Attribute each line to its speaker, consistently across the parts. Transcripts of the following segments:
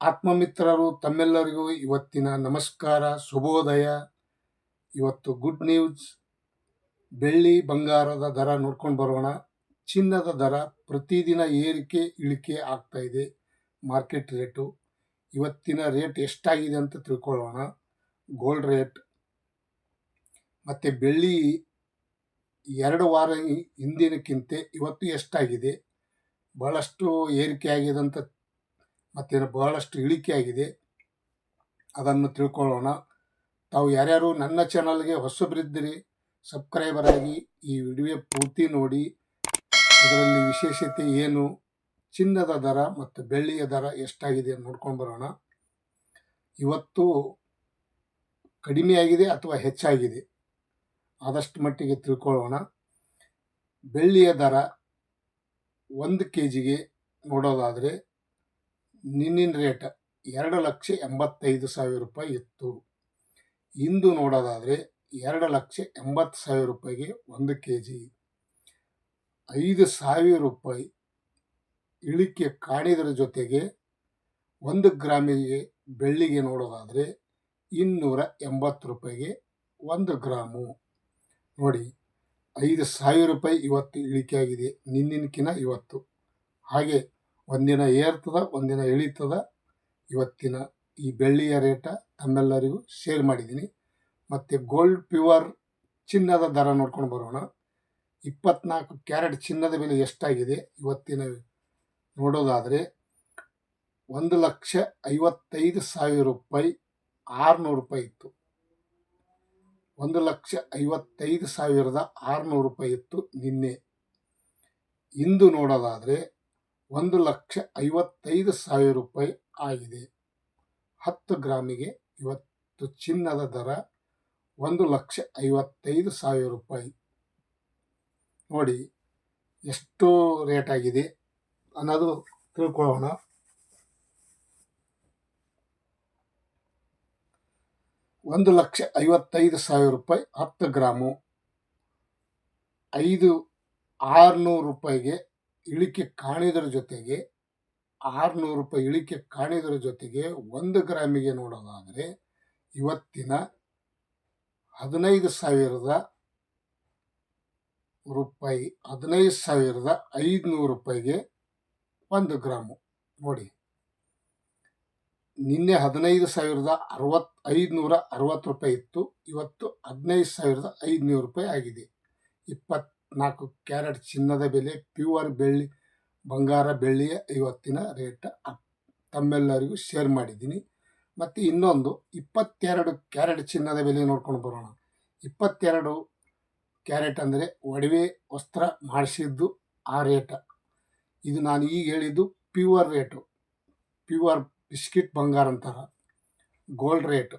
Speaker 1: ಆತ್ಮಮಿತ್ರರು ತಮ್ಮೆಲ್ಲರಿಗೂ ಇವತ್ತಿನ ನಮಸ್ಕಾರ, ಶುಭೋದಯ. ಇವತ್ತು ಗುಡ್ ನ್ಯೂಸ್. ಬೆಳ್ಳಿ ಬಂಗಾರದ ದರ ನೋಡ್ಕೊಂಡು ಬರೋಣ. ಚಿನ್ನದ ದರ ಪ್ರತಿದಿನ ಏರಿಕೆ ಇಳಿಕೆ ಆಗ್ತಾ ಇದೆ. ಮಾರ್ಕೆಟ್ ರೇಟು ಇವತ್ತಿನ ರೇಟ್ ಎಷ್ಟಾಗಿದೆ ಅಂತ ತಿಳ್ಕೊಳ್ಳೋಣ. ಗೋಲ್ಡ್ ರೇಟ್ ಮತ್ತು ಬೆಳ್ಳಿ 2 ವಾರ ಹಿಂದಿನಕ್ಕಿಂತ ಇವತ್ತು ಎಷ್ಟಾಗಿದೆ, ಬಹಳಷ್ಟು ಏರಿಕೆ ಆಗಿದೆ ಅಂತ ಮತ್ತು ಬಹಳಷ್ಟು ಇಳಿಕೆ ಆಗಿದೆ, ಅದನ್ನು ತಿಳ್ಕೊಳ್ಳೋಣ. ತಾವು ಯಾರ್ಯಾರು ನನ್ನ ಚಾನಲ್ಗೆ ಹೊಸಬರಿದ್ದರೆ ಸಬ್ಸ್ಕ್ರೈಬರ್ ಆಗಿ ಈ ವಿಡಿಯೋ ಪೂರ್ತಿ ನೋಡಿ. ಇದರಲ್ಲಿ ವಿಶೇಷತೆ ಏನು, ಚಿನ್ನದ ದರ ಮತ್ತು ಬೆಳ್ಳಿಯ ದರ ಎಷ್ಟಾಗಿದೆ ನೋಡ್ಕೊಂಡು ಬರೋಣ. ಇವತ್ತು ಕಡಿಮೆಯಾಗಿದೆ ಅಥವಾ ಹೆಚ್ಚಾಗಿದೆ ಆದಷ್ಟು ಮಟ್ಟಿಗೆ ತಿಳ್ಕೊಳ್ಳೋಣ. ಬೆಳ್ಳಿಯ ದರ 1 kg ನೋಡೋದಾದರೆ ನಿನ್ನಿನ ರೇಟ್ 2,85,000 ರೂಪಾಯಿ ಇತ್ತು. ಇಂದು ನೋಡೋದಾದರೆ 2,80,000 ರೂಪಾಯಿಗೆ 1 kg. 5,000 ರೂಪಾಯಿ ಇಳಿಕೆ ಕಾಣಿದರ ಜೊತೆಗೆ 1 ಗ್ರಾಮಿಗೆ ಬೆಳ್ಳಿಗೆ ನೋಡೋದಾದರೆ 280 ರೂಪಾಯಿಗೆ 1 ಗ್ರಾಮು. ನೋಡಿ, 5,000 ರೂಪಾಯಿ ಇವತ್ತು ಇಳಿಕೆ ಆಗಿದೆ ನಿನ್ನಿನಕಿನ ಇವತ್ತು. ಹಾಗೆ ಒಂದಿನ ಏರ್ತದ, ಒಂದಿನ ಇಳಿತದ. ಇವತ್ತಿನ ಈ ಬೆಳ್ಳಿಯ ರೇಟ ತಮ್ಮೆಲ್ಲರಿಗೂ ಶೇರ್ ಮಾಡಿದ್ದೀನಿ. ಮತ್ತು ಗೋಲ್ಡ್ ಪ್ಯೂರ್ ಚಿನ್ನದ ದರ ನೋಡ್ಕೊಂಡು ಬರೋಣ. 24 ಕ್ಯಾರೆಟ್ ಚಿನ್ನದ ಬೆಲೆ ಎಷ್ಟಾಗಿದೆ ಇವತ್ತಿನ ನೋಡೋದಾದರೆ 1,55,000 ರೂಪಾಯಿ 600 ರೂಪಾಯಿ ಇತ್ತು. 1,55,600 ರೂಪಾಯಿ ಇತ್ತು ನಿನ್ನೆ. ಇಂದು ನೋಡೋದಾದರೆ 1,55,000 ರೂಪಾಯಿ ಆಗಿದೆ. 10 ಗ್ರಾಮಿಗೆ ಇವತ್ತು ಚಿನ್ನದ ದರ 1,55,000 ರೂಪಾಯಿ. ನೋಡಿ ಎಷ್ಟು ರೇಟ್ ಆಗಿದೆ ಅನ್ನೋದು ತಿಳ್ಕೊಳ್ಳೋಣ. 1,55,000 ರೂಪಾಯಿ 10 ಗ್ರಾಮು. 600 ರೂಪಾಯಿಗೆ ಇಳಿಕೆ ಕಾಣಿದರ ಜೊತೆಗೆ 600 ರೂಪಾಯಿ ಇಳಿಕೆ ಕಾಣಿದರ ಜೊತೆಗೆ 1 ಗ್ರಾಮಿಗೆ ನೋಡೋದಾದರೆ ಇವತ್ತಿನ 15,000 ರೂಪಾಯಿ 15,500 ರೂಪಾಯಿಗೆ 1 ಗ್ರಾಮು. ನೋಡಿ, ನಿನ್ನೆ 15,560 ರೂಪಾಯಿ ಇತ್ತು, ಇವತ್ತು 15,500 ರೂಪಾಯಿ ಆಗಿದೆ. 24 ಕ್ಯಾರೆಟ್ ಚಿನ್ನದ ಬೆಲೆ, ಪ್ಯೂರ್ ಬೆಳ್ಳಿ ಬಂಗಾರ ಬೆಳ್ಳಿಯ ಇವತ್ತಿನ ರೇಟ್ ತಮ್ಮೆಲ್ಲರಿಗೂ ಶೇರ್ ಮಾಡಿದ್ದೀನಿ. ಮತ್ತು ಇನ್ನೊಂದು 22 ಕ್ಯಾರೆಟ್ ಚಿನ್ನದ ಬೆಲೆ ನೋಡ್ಕೊಂಡು ಬರೋಣ. 22 ಕ್ಯಾರೆಟ್ ಅಂದರೆ ಒಡವೆ ವಸ್ತ್ರ ಮಾಡಿಸಿದ್ದು ಆ ರೇಟ. ಇದು ನಾನು ಈಗ ಹೇಳಿದ್ದು ಪ್ಯೂರ್ ರೇಟು, ಪ್ಯೂರ್ ಬಿಸ್ಕಿಟ್ ಬಂಗಾರ ಅಂತಾರ, ಗೋಲ್ಡ್ ರೇಟ್.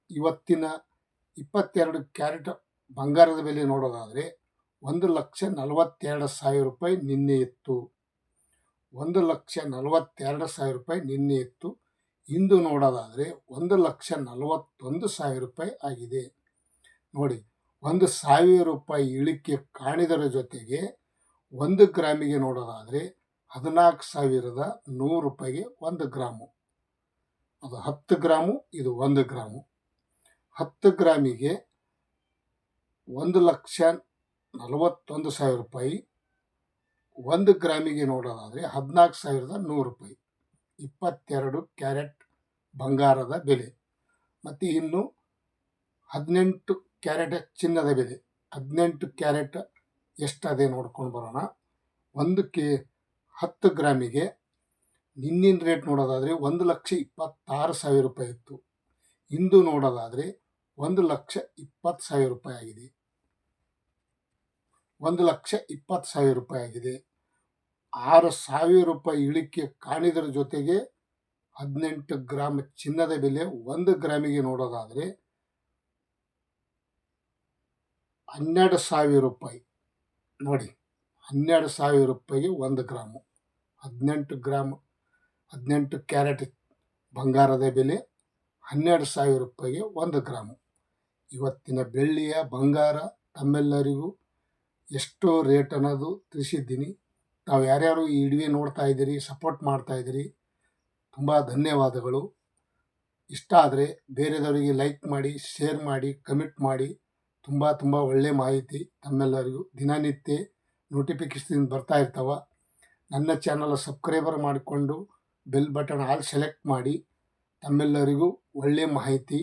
Speaker 1: ಇವತ್ತಿನ 22 ಕ್ಯಾರೆಟ್ ಬಂಗಾರದ ಬೆಲೆ ನೋಡೋದಾದರೆ 1,42,000 ರೂಪಾಯಿ ನಿನ್ನೆ ಇತ್ತು. 1,42,000 ರೂಪಾಯಿ ನಿನ್ನೆ ಇತ್ತು. ಇಂದು ನೋಡೋದಾದರೆ 1,41,000 ರೂಪಾಯಿ ಆಗಿದೆ. ನೋಡಿ, 1,000 ರೂಪಾಯಿ ಇಳಿಕೆ ಕಾಣಿದರ ಜೊತೆಗೆ 1 ಗ್ರಾಮಿಗೆ ನೋಡೋದಾದರೆ 14,100 ರೂಪಾಯಿಗೆ 1 ಗ್ರಾಮು. ಅದು 10 ಗ್ರಾಮು, ಇದು 1 ಗ್ರಾಮು. 10 ಗ್ರಾಮಿಗೆ 1,41,000 ರೂಪಾಯಿ. 1 ಗ್ರಾಮಿಗೆ ನೋಡೋದಾದರೆ 14,100 ರೂಪಾಯಿ. 22 ಕ್ಯಾರೆಟ್ ಬಂಗಾರದ ಬೆಲೆ. ಮತ್ತು ಇನ್ನು 18 ಕ್ಯಾರೆಟ್ ಚಿನ್ನದ ಬೆಲೆ. 18 ಕ್ಯಾರೆಟ್ ಎಷ್ಟದೆ ನೋಡ್ಕೊಂಡು ಬರೋಣ. 10 ಗ್ರಾಮಿಗೆ ನಿನ್ನಿನ ರೇಟ್ ನೋಡೋದಾದರೆ 1,26,000 ರೂಪಾಯಿ ಇತ್ತು. ಇಂದು ನೋಡೋದಾದರೆ 1,20,000 ರೂಪಾಯಿ ಆಗಿದೆ. 1,20,000 ರೂಪಾಯಿ ಆಗಿದೆ. 6,000 ರೂಪಾಯಿ ಇಳಿಕೆ ಕಾಣಿದರ ಜೊತೆಗೆ 18 ಗ್ರಾಮ್ ಚಿನ್ನದ ಬೆಲೆ 1 ಗ್ರಾಮಿಗೆ ನೋಡೋದಾದರೆ 12,000 ರೂಪಾಯಿ. ನೋಡಿ, 12,000 ರೂಪಾಯಿಗೆ 1 ಗ್ರಾಮು. 18 ಕ್ಯಾರೆಟ್ ಬಂಗಾರದ ಬೆಲೆ 12,000 ರೂಪಾಯಿಗೆ 1 ಗ್ರಾಮು. ಇವತ್ತಿನ ಬೆಳ್ಳಿಯ ಬಂಗಾರ ತಮ್ಮೆಲ್ಲರಿಗೂ ಎಷ್ಟೋ ರೇಟ್ ಅನ್ನೋದು ತಿಳಿಸಿದ್ದೀನಿ. ತಾವು ಯಾರ್ಯಾರು ಈ ವಿಡಿಯೋ ನೋಡ್ತಾ ಇದ್ದೀರಿ, ಸಪೋರ್ಟ್ ಮಾಡ್ತಾ ಇದ್ದೀರಿ, ತುಂಬ ಧನ್ಯವಾದಗಳು. ಇಷ್ಟ ಆದರೆ ಬೇರೆದವರಿಗೆ ಲೈಕ್ ಮಾಡಿ, ಶೇರ್ ಮಾಡಿ, ಕಮೆಂಟ್ ಮಾಡಿ. ತುಂಬ ಒಳ್ಳೆಯ ಮಾಹಿತಿ ತಮ್ಮೆಲ್ಲರಿಗೂ ದಿನನಿತ್ಯ ನೋಟಿಫಿಕೇಶನ್ ಬರ್ತಾ ಇರ್ತಾವ. ನನ್ನ ಚಾನಲ್ ಸಬ್ಸ್ಕ್ರೈಬರ್ ಮಾಡಿಕೊಂಡು ಬೆಲ್ ಬಟನ್ ಆಲ್ ಸೆಲೆಕ್ಟ್ ಮಾಡಿ. ತಮ್ಮೆಲ್ಲರಿಗೂ ಒಳ್ಳೆಯ ಮಾಹಿತಿ